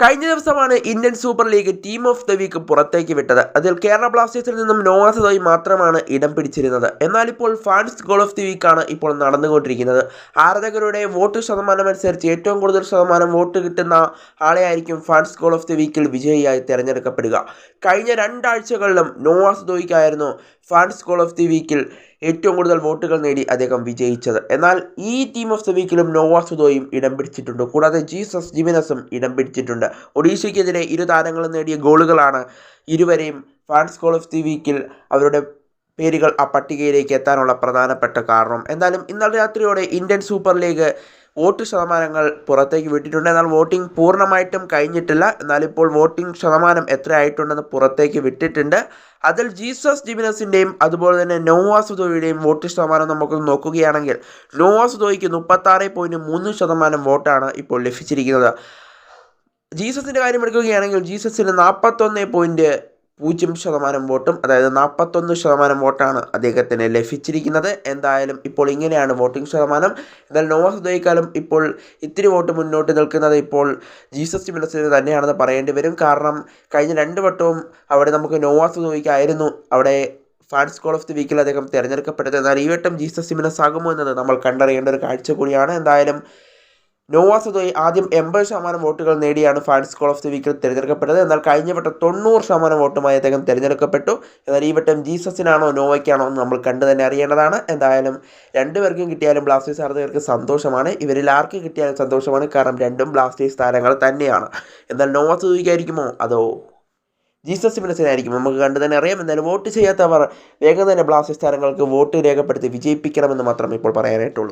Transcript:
കഴിഞ്ഞ ദിവസമാണ് Indian super league team of the week പുറത്തേക്ക് വിട്ടത്. അതിൽ കേരള ബ്ലാസ്റ്റേഴ്സിൽ നിന്നും നോവ സദോയി മാത്രമാണ് ഇടം പിടിച്ചിരുന്നത്. എന്നാൽ ഇപ്പോൾ ഫാൻസ് ഗോൾ ഓഫ് ദി വീക്കാണ് ഇപ്പോൾ നടന്നുകൊണ്ടിരിക്കുന്നത്. ആരാധകരുടെ വോട്ട് ശതമാനം അനുസരിച്ച് ഏറ്റവും കൂടുതൽ ശതമാനം വോട്ട് കിട്ടുന്ന ആളെയായിരിക്കും ഫാൻസ് ഗോൾ ഓഫ് ദി വീക്കിൽ വിജയിയായി തിരഞ്ഞെടുക്കപ്പെടുക. കഴിഞ്ഞ രണ്ടാഴ്ചകളിലും നോവ സദോയിക്കായിരുന്നു ഫാൻസ് ഗോൾ ഓഫ് ദി വീക്കിൽ ഏറ്റവും കൂടുതൽ വോട്ടുകൾ നേടി അദ്ദേഹം വിജയിച്ചത്. എന്നാൽ ഈ ടീം ഓഫ് ദി വീക്കിലും നോവ സദോയും ഇടം പിടിച്ചിട്ടുണ്ട്. കൂടാതെ ജീസസ് ജിമിനസും ഇടം പിടിച്ചിട്ടുണ്ട്. ഒഡീഷയ്ക്കെതിരെ ഇരു താരങ്ങളും നേടിയ ഗോളുകളാണ് ഇരുവരെയും ഫാൻസ് ഗോൾ ഓഫ് ദി വീക്കിൽ അവരുടെ പേരുകൾ ആ പട്ടികയിലേക്ക് എത്താനുള്ള പ്രധാനപ്പെട്ട കാരണം. എന്തായാലും ഇന്നലെ രാത്രിയോടെ ഇന്ത്യൻ സൂപ്പർ ലീഗ് വോട്ട് ശതമാനങ്ങൾ പുറത്തേക്ക് വിട്ടിട്ടുണ്ട്. എന്നാൽ വോട്ടിംഗ് പൂർണ്ണമായിട്ടും കഴിഞ്ഞിട്ടില്ല. എന്നാലിപ്പോൾ വോട്ടിംഗ് ശതമാനം എത്രയായിട്ടുണ്ടെന്ന് പുറത്തേക്ക് വിട്ടിട്ടുണ്ട്. അതിൽ ജീസസ് ജിമിനസിൻ്റെയും അതുപോലെ തന്നെ നോവ സദോയുടെയും വോട്ട് ശതമാനം നമുക്ക് നോക്കുകയാണെങ്കിൽ നോവ സദോയ്ക്ക് 36.3% വോട്ടാണ് ഇപ്പോൾ ലഭിച്ചിരിക്കുന്നത്. ജീസസിൻ്റെ കാര്യം എടുക്കുകയാണെങ്കിൽ ജീസസിന് 41.0% വോട്ടും, അതായത് 41% വോട്ടാണ് അദ്ദേഹത്തിന് ലഭിച്ചിരിക്കുന്നത്. എന്തായാലും ഇപ്പോൾ ഇങ്ങനെയാണ് വോട്ടിംഗ് ശതമാനം. എന്നാൽ നോവ സദോയിക്കാളും ഇപ്പോൾ ഇത്തിരി വോട്ട് മുന്നോട്ട് നിൽക്കുന്നത് ഇപ്പോൾ ജീസസ് ജിമിനസിന് തന്നെയാണെന്ന് പറയേണ്ടി വരും. കാരണം കഴിഞ്ഞ 2 വട്ടവും അവിടെ നമുക്ക് നോവ സദോയിക്കായിരുന്നു അവിടെ ഫാൻസ് ഗോൾ ഓഫ് ദി വീക്കിൽ അദ്ദേഹം തിരഞ്ഞെടുക്കപ്പെട്ടത്. എന്നാൽ ഈ വട്ടം ജീസസ് ജിമിനസ് ആകുമോ എന്നത് നമ്മൾ കണ്ടറിയേണ്ട ഒരു കാഴ്ച കൂടിയാണ്. എന്തായാലും നോവ സദോയി ആദ്യം 80% വോട്ടുകൾ നേടിയാണ് ഫാൻസ് ഗോൾ ഓഫ് ദി വീക്കിൽ തിരഞ്ഞെടുക്കപ്പെട്ടത്. എന്നാൽ കഴിഞ്ഞ വട്ടം 90% വോട്ടുമായി അദ്ദേഹം തിരഞ്ഞെടുക്കപ്പെട്ടു. എന്നാൽ ഈ വട്ടം ജീസസിനാണോ നോവയ്ക്കാണോ എന്ന് നമ്മൾ കണ്ടു തന്നെ അറിയേണ്ടതാണ്. എന്തായാലും രണ്ടുപേർക്കും കിട്ടിയാലും ബ്ലാസ്റ്റേഴ്സ് ആരാധകർക്ക് സന്തോഷമാണ്. ഇവരിൽ ആർക്ക് കിട്ടിയാലും സന്തോഷമാണ്. കാരണം രണ്ടും ബ്ലാസ്റ്റേഴ്സ് താരങ്ങൾ തന്നെയാണ്. എന്നാൽ നോവ സദോയിക്കായിരിക്കുമോ അതോ ജീസസ് ജിമിനസിനായിരിക്കും നമുക്ക് കണ്ടു തന്നെ അറിയാം. എന്തായാലും വോട്ട് ചെയ്യാത്തവർ വേഗം തന്നെ ബ്ലാസ്റ്റേഴ്സ് താരങ്ങൾക്ക് വോട്ട് രേഖപ്പെടുത്തി വിജയിപ്പിക്കണമെന്ന് മാത്രമേ ഇപ്പോൾ പറയാനായിട്ടുള്ളൂ.